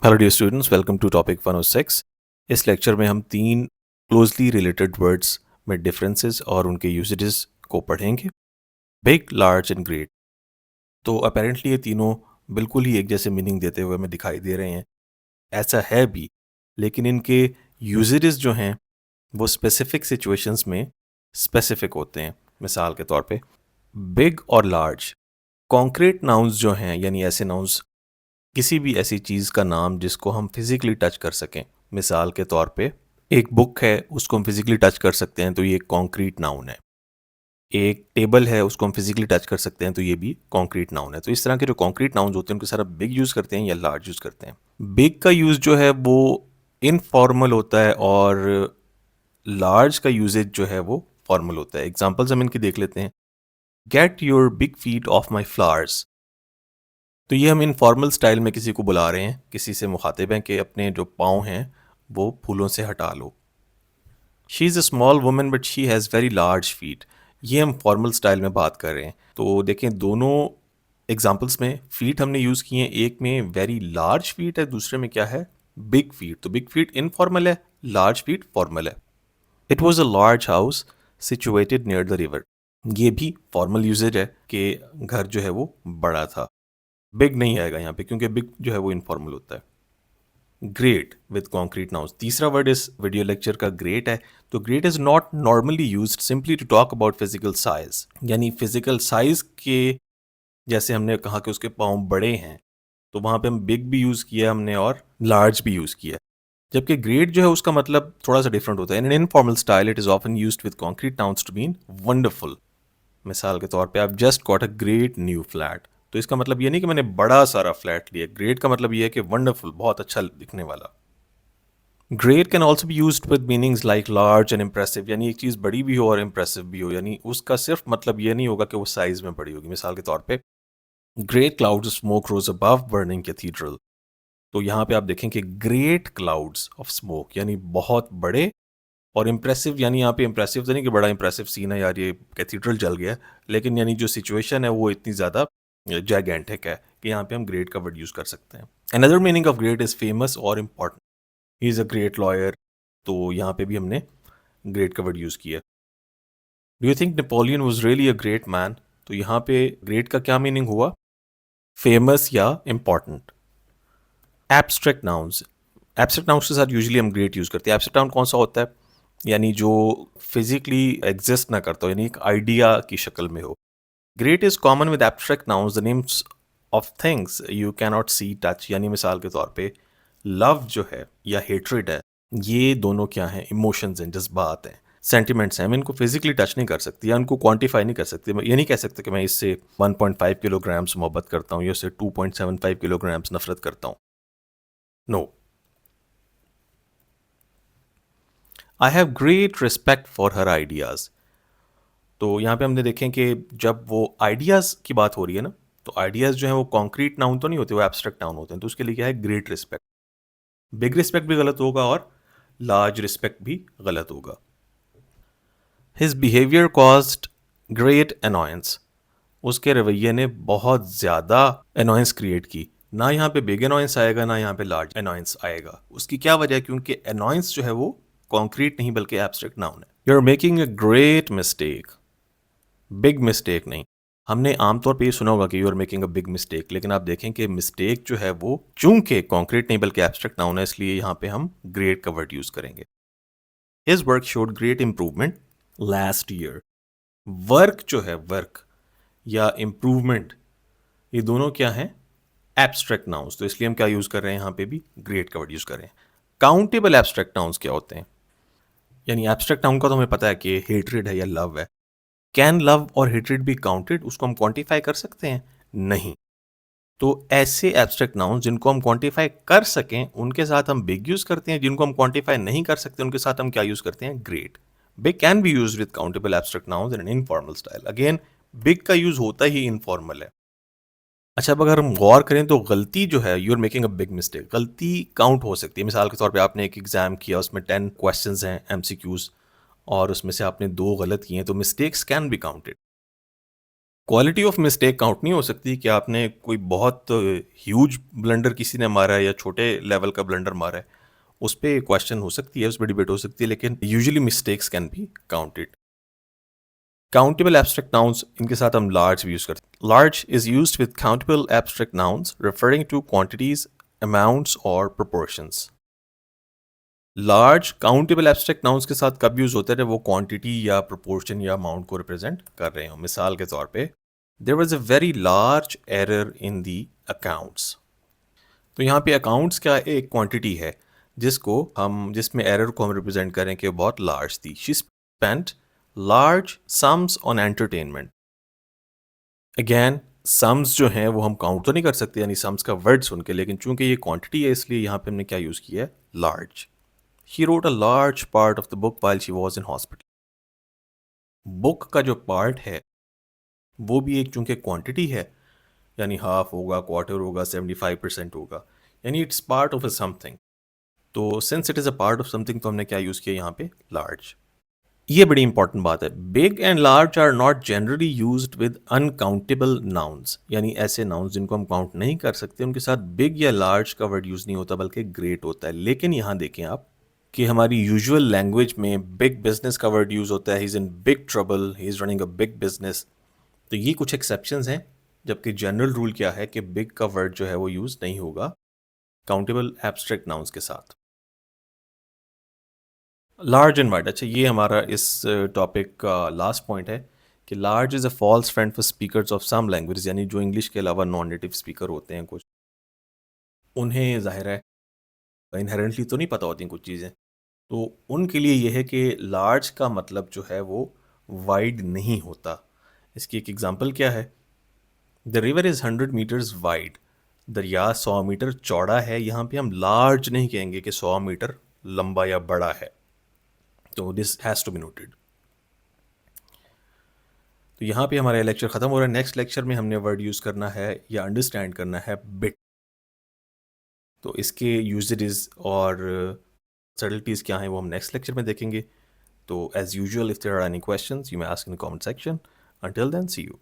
Hello dear students, welcome to topic 106। इस lecture में हम तीन क्लोजली रिलेटेड वर्ड्स में डिफरेंसेस और उनके यूसेजेस को पढ़ेंगे। Big, large and great. तो अपेरेंटली ये तीनों बिल्कुल ही एक जैसे मीनिंग देते हुए हमें दिखाई दे रहे हैं। ऐसा है भी, लेकिन इनके यूसेजेस जो हैं वो स्पेसिफिक सिचुएशंस में स्पेसिफिक होते हैं। मिसाल के तौर पे बिग और लार्ज कॉन्क्रीट नाउन्स जो हैं, यानी ऐसे नाउन्स, किसी भी ऐसी चीज़ का नाम जिसको हम फिजिकली टच कर सकें। मिसाल के तौर पे एक बुक है, उसको हम फिजिकली टच कर सकते हैं तो ये कॉन्क्रीट नाउन है। एक टेबल है, उसको हम फिजिकली टच कर सकते हैं तो ये भी कॉन्क्रीट नाउन है। तो इस तरह के जो कॉन्क्रीट नाउन्स होते हैं उनके सारा बिग यूज़ करते हैं या लार्ज यूज़ करते हैं। बिग का यूज़ जो है वो इनफॉर्मल होता है और लार्ज का यूजेज जो है वो फॉर्मल होता है। एग्जाम्पल्स हम इनकी देख लेते हैं। Get your big feet of my flowers. तो ये हम इनफॉर्मल स्टाइल में किसी को बुला रहे हैं, किसी से मुखातिब हैं कि अपने जो पाँव हैं वो फूलों से हटा लो। She is a small woman but she has very large feet. ये हम फॉर्मल स्टाइल में बात कर रहे हैं। तो देखें, दोनों एग्जाम्पल्स में फीट हमने यूज़ किए हैं। एक में वेरी लार्ज फीट है, दूसरे में क्या है, बिग फीट। तो बिग फीट इनफॉर्मल है, लार्ज फीट फॉर्मल है। It was a large house situated near the river. ये भी फॉर्मल यूजेज है कि घर जो है वो बड़ा था। बिग नहीं आएगा यहाँ पे क्योंकि बिग जो है वो इनफॉर्मल होता है। Great with concrete nouns. तीसरा वर्ड इस वीडियो लेक्चर का ग्रेट है। तो great is not normally used simply to talk about physical size, यानी फिजिकल साइज के जैसे हमने कहा कि उसके पाँव बड़े हैं तो वहाँ पे हम बिग भी यूज़ किया हमने और लार्ज भी यूज़ किया। जबकि ग्रेट जो है उसका मतलब थोड़ा सा डिफरेंट होता है। In an informal style it is often used with concrete nouns to mean wonderful. मिसाल के तौर पे आप just got a great new flat. तो इसका मतलब ये नहीं कि मैंने बड़ा सारा फ्लैट लिया। ग्रेट का मतलब ये है कि वंडरफुल, बहुत अच्छा दिखने वाला। Great can also be used with meanings like large and impressive, यानी एक चीज़ बड़ी भी हो और इम्प्रेसिव भी हो, यानी उसका सिर्फ मतलब ये नहीं होगा कि वो साइज में बड़ी होगी। मिसाल के तौर पे great clouds of smoke rose above burning cathedral. तो यहाँ पे आप देखें कि ग्रेट क्लाउड्स ऑफ स्मोक यानी बहुत बड़े, और इम्प्रेसिव यानी यहाँ पे इम्प्रेसिव तो नहीं कि बड़ा इम्प्रेसिव सीन है यार ये कैथीड्रल जल गया, लेकिन यानी जो सिचुएशन है वो इतनी ज़्यादा जाइगेंटिक है कि यहाँ पे हम ग्रेट का वर्ड यूज़ कर सकते हैं। Another meaning of great is famous और important. He is a great lawyer. तो यहाँ पे भी हमने ग्रेट का वर्ड यूज़ किया। Do you think Napoleon was really a great man? तो यहाँ पे ग्रेट का क्या मीनिंग हुआ, फेमस या important. Abstract nouns. Abstract nouns के साथ यूजुअली हम ग्रेट यूज़ करते हैं। एब्स्ट्रैक्ट नाउन कौन सा होता है, यानी जो फिजिकली एग्जिस्ट ना करता हो, यानी एक आइडिया की शक्ल में हो। Great is common with abstract nouns the names of things you cannot see touch. यानी मिसाल के तौर पे लव जो है या हेट्रेड है, ये दोनों क्या हैं, इमोशंस हैं, जज्बात हैं, सेंटिमेंट्स हैं। हम इनको फिजिकली टच नहीं कर सकते या उनको क्वांटिफाई नहीं कर सकते। ये नहीं कह सकते कि मैं इससे 1.5 किलोग्राम्स मोहब्बत करता हूँ या उससे 2.75 किलोग्राम्स नफरत करता हूँ। No. I have great respect for her ideas. तो यहाँ पे हमने देखें कि जब वो आइडियाज़ की बात हो रही है ना, तो आइडियाज़ जो हैं वो कॉन्क्रीट नाउन तो नहीं होते, वो एब्स्ट्रैक्ट नाउन होते हैं। तो उसके लिए क्या है, ग्रेट रिस्पेक्ट। बिग रिस्पेक्ट भी गलत होगा और लार्ज रिस्पेक्ट भी गलत होगा। His behaviour caused great annoyance. उसके रवैये ने बहुत ज़्यादा अनॉयंस क्रिएट की। ना यहाँ पे बिग अनॉयंस आएगा, ना यहाँ पे लार्ज अनॉयंस आएगा। उसकी क्या वजह है, क्योंकि अनॉयंस जो है वो कॉन्क्रीट नहीं बल्कि एब्स्ट्रैक्ट नाउन है। You are making a great mistake. Big mistake नहीं। हमने आमतौर पे ये सुना होगा कि you are making a big mistake, लेकिन आप देखें कि मिस्टेक जो है वो चूंकि कॉन्क्रीट नहीं बल्कि एब्स्ट्रैक्ट नाउन है, इसलिए यहाँ पे हम ग्रेट का वर्ड यूज करेंगे। His work showed great improvement last year. Work जो है, वर्क या इंप्रूवमेंट, ये दोनों क्या हैं, एब्स्ट्रैक्ट नाउन्स। तो इसलिए हम क्या यूज कर रहे हैं, यहाँ पे भी ग्रेट का वर्ड यूज कर रहे हैं। काउंटेबल एब्स्ट्रैक्ट नाउन्स क्या होते हैं, यानी एब्स्ट्रैक्ट नाउन का तो हमें पता है कि हेट्रेड है या लव है। कैन लव और हेट्रेड बी काउंटेड? उसको हम क्वांटिफाई कर सकते हैं? नहीं। तो ऐसे एब्स्ट्रैक्ट नाउन जिनको हम क्वांटिफाई कर सकें उनके साथ हम बिग यूज करते हैं, जिनको हम क्वांटिफाई नहीं कर सकते उनके साथ हम क्या यूज करते हैं, great. Big can be use with countable abstract noun in an informal style. Again, big का यूज होता ही इनफॉर्मल है। अच्छा, अब अगर हम गौर करें तो गलती जो है, you are making a big mistake, गलती काउंट हो सकती है। मिसाल के तौर पे आपने एक एग्जाम किया, उसमें 10 क्वेश्चंस हैं एमसीक्यूज, और उसमें से आपने 2 गलत किए हैं, तो mistakes can be counted. Quality of mistake count नहीं हो सकती कि आपने कोई बहुत ह्यूज ब्लंडर किसी ने मारा है या छोटे लेवल का ब्लंडर मारा है, उस पे क्वेश्चन हो सकती है, उस पर डिबेट हो सकती है, लेकिन usually mistakes can be counted. Countable abstract nouns, इनके साथ हम लार्ज भी यूज करते हैं। Large is used with countable abstract nouns referring to quantities, amounts और proportions. Large countable abstract nouns के साथ कब यूज होते हैं, वो क्वांटिटी या प्रोपोर्शन या अमाउंट को रिप्रेजेंट कर रहे हो। मिसाल के तौर पे, there was a very large error in the accounts. तो यहाँ पे अकाउंट्स क्या एक क्वांटिटी है जिसमें एरर को हम रिप्रेजेंट करें कि बहुत लार्ज थी। She spent large sums on entertainment. Again, sums जो हैं वो हम काउंट तो नहीं कर सकते, यानी सम्स का वर्ड सुन के, लेकिन चूंकि ये क्वांटिटी है इसलिए यहाँ पे हमने क्या यूज किया है, large. She wrote a large part of the book while she was in hospital. Book का जो पार्ट है वो भी एक चूंकि क्वांटिटी है, यानी हाफ होगा, क्वार्टर होगा, 75% होगा, यानी it's part of a something. तो since it is a part of something, तो हमने क्या यूज़ किया यहाँ पे, लार्ज। ये बड़ी इंपॉर्टेंट बात है। Big and large are not generally used with uncountable nouns, यानी ऐसे नाउन्स जिनको हम काउंट नहीं कर सकते, उनके साथ बिग या लार्ज का वर्ड यूज़ नहीं होता, बल्कि ग्रेट होता है। लेकिन यहाँ देखें आप कि हमारी यूजुअल लैंग्वेज में बिग बिजनेस का वर्ड यूज़ होता है, he is in big trouble, he is running a big business. तो ये कुछ एक्सेप्शंस हैं, जबकि जनरल रूल क्या है कि बिग का वर्ड जो है वो यूज़ नहीं होगा काउंटेबल एब्स्ट्रैक्ट नाउन्स के साथ। लार्ज एंड वाइड, अच्छा ये हमारा इस टॉपिक का लास्ट पॉइंट है कि large is a false friend for speakers of some language, यानी जो इंग्लिश के अलावा नॉन नेटिव स्पीकर होते हैं कुछ, उन्हें ज़ाहिर है इनहेरेंटली तो नहीं पता होती कुछ चीज़ें, तो उनके लिए यह है कि लार्ज का मतलब जो है वो वाइड नहीं होता। इसकी एक एग्जांपल क्या है, the river is 100 metres wide, दरिया 100 मीटर चौड़ा है। यहाँ पे हम लार्ज नहीं कहेंगे कि 100 मीटर लंबा या बड़ा है। तो this has to be noted. तो यहाँ पे हमारा लेक्चर ख़त्म हो रहा है। नेक्स्ट लेक्चर में हमने वर्ड यूज़ करना है या अंडरस्टैंड करना है बिट। तो इसके यूजेस और सटल्टीज़ क्या हैं वो हम नेक्स्ट लेक्चर में देखेंगे। तो as usual, if there are any questions you may ask in the comment section. Until then, see you.